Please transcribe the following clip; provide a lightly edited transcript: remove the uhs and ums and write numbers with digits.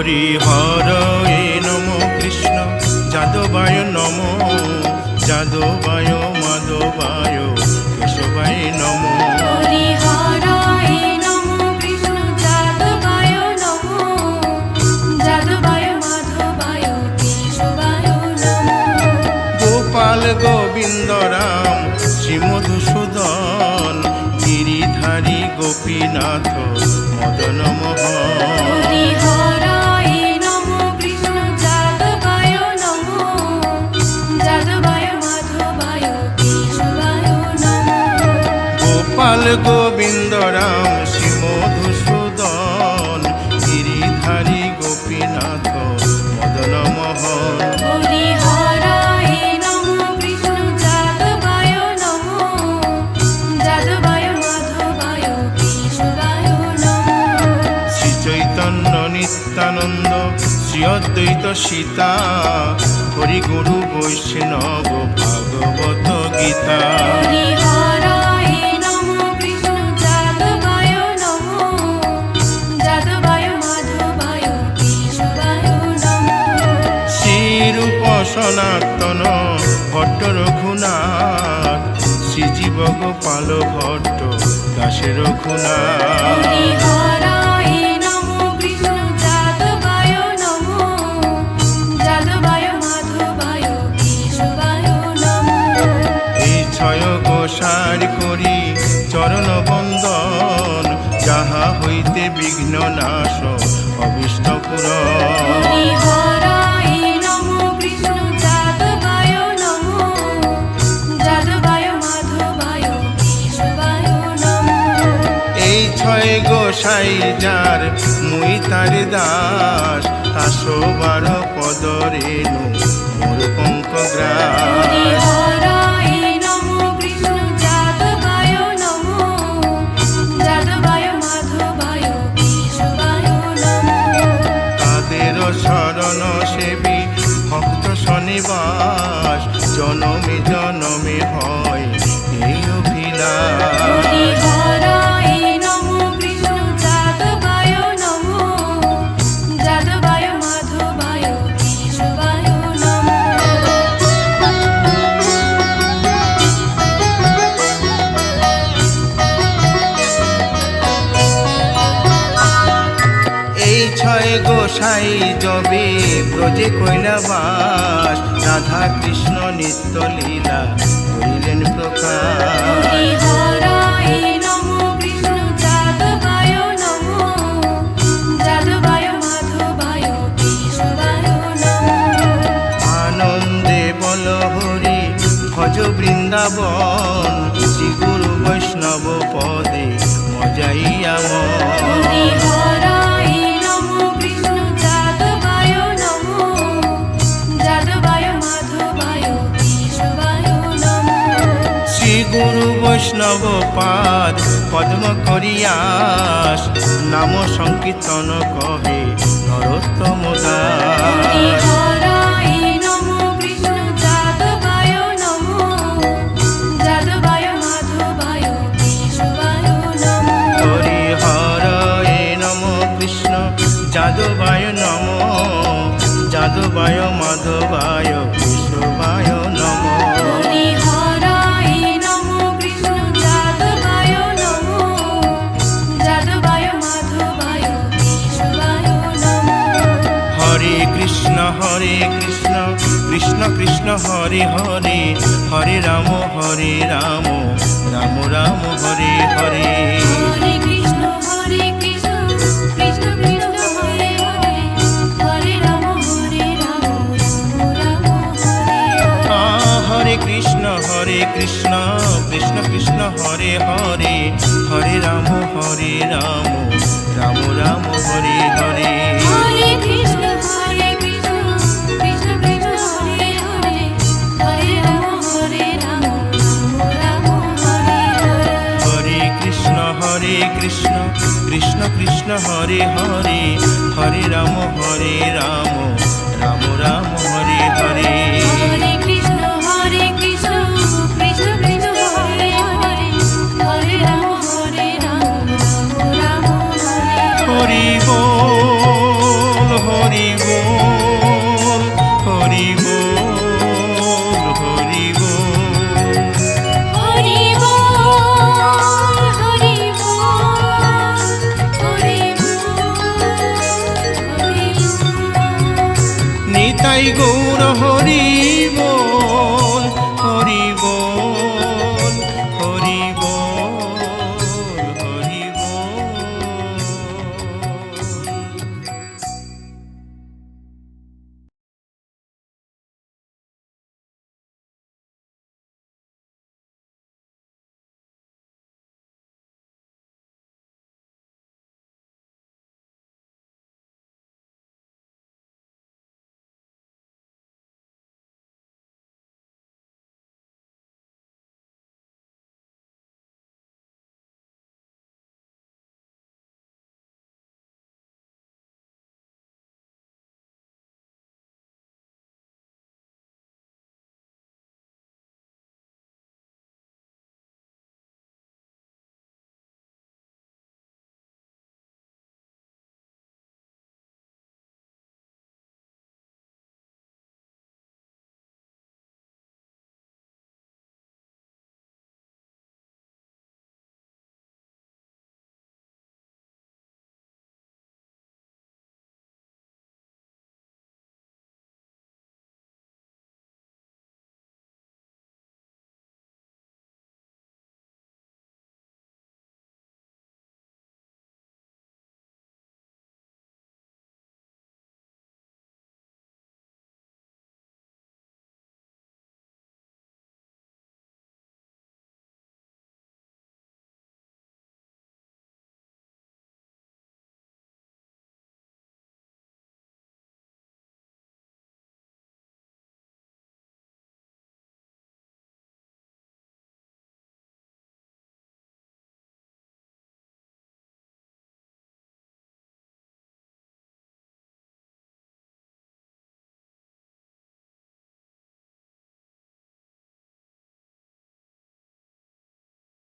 হরি হরয়ে নম কৃষ্ণ যাদবায় নম যাদবায় মাধবায় কেশবায় নম হরি হরায় নমো কৃষ্ণ যাদবায় নমো যাদবায় মাধবায় কেশবায় নমো গোপাল গোবিন্দ রাম শ্রী মধুসূদন গিরিধারী গোপীনাথ মদন মোহন হরি হরায় নমো কৃষ্ণ যাদবায় নমো যাদবায় মাধবায় কেশবায় নমো গোপাল গোবিন্দ রাম শ্রী মধুসূদন গিরিধারী গোপীনাথ মদন মোহন হরি হরায় নমো কৃষ্ণ যাদবায় নমো যাদবায় মাধবায় কেশবায় নমো শ্রী চৈতন্য নিত্যানন্দ শ্রী অদ্বৈত সীতা হরি গুরু বৈষ্ণব ভাগবত গীতা হরি হরায় নমো কৃষ্ণ যাদবায় নমো যাদবায় মাধবায় কেশবায় নমো শ্রীরূপ সনাতন ভট্ট রঘুনাথ শ্রীজীব গোপাল ভট্ট দাসে রঘুনাথ হরি হরায় নমো কৃষ্ণ যাদবায় নমো যাদবায় মাধবায় কেশবায় নমো এই ছয় গোসার করি চরণ বন্দন যাহা হইতে বিঘ্ন নাশ অবিষ্ট পুরন হরি হরায় নমো কৃষ্ণ যাদবায় নমো যাদবায় মাধবায় কেশবায় নমো এই ছয় গোসাই যার মুই তার দাস তাসো বার পদ রেণু মোর পঙ্ক হরি গ্রাস হরায় নমো কৃষ্ণ যাদবায় নমো যাদবায় মাধবায় কেশবায় নমো তাদের শরণ সেবী ভক্ত শনিবাস জনমে জনমে হয় এই অভিলাষ হরি হরায় নমো কৃষ্ণ যাদবায় নমো যাদবায় মাধবায় কেশবায় নমো এই ছয় গোসাই যবে ব্রজে কৈলাবাস রাধা কৃষ্ণ নিত্য লীলা করিলেন প্রকাশ হরি হরায় নমো কৃষ্ণ যাদবায় নমো যাদবায় মাধবায় কেশবায় নমো আনন্দে বল হরি ভজ বৃন্দাবন শ্রী গুরু বৈষ্ণব পদে মজাইয়া হরি হরায় নমো কৃষ্ণ যাদবায় নমো যাদবায় মাধবায় কেশবায় নমো শ্রী গুরু বৈষ্ণব পাদ পদ্ম করিয়াস নাম সংকীর্তন কহে নরোত্তম হরি দাস হরায় নমো কৃষ্ণ যাদবায় নমো যাদবায় মাধবায় কেশবায় নমো হরি হরয়ে নম কৃষ্ণ যাদবায় নম যাদবায় মাধবায় কেশবায় নম হরি হরায় নমো কৃষ্ণ যাদবায় নমো যাদবায় মাধবায় কেশবায় নমো হরে কৃষ্ণ কৃষ্ণ কৃষ্ণ হরে হরে হরে রাম রাম রাম হরে হরে হরে কৃষ্ণ কৃষ্ণ কৃষ্ণ হরে হরে হরে রাম রাম রাম হরে হরে হরে কৃষ্ণ কৃষ্ণ কৃষ্ণ হরে হরে হরে রাম রাম রাম হরে হরে হরে কৃষ্ণ কৃষ্ণ কৃষ্ণ কৃষ্ণ হরে হরে হরে রাম রাম রাম হরে হরে হরে কৃষ্ণ কৃষ্ণ কৃষ্ণ হরে হরে হরে রাম রাম রাম হরে হরে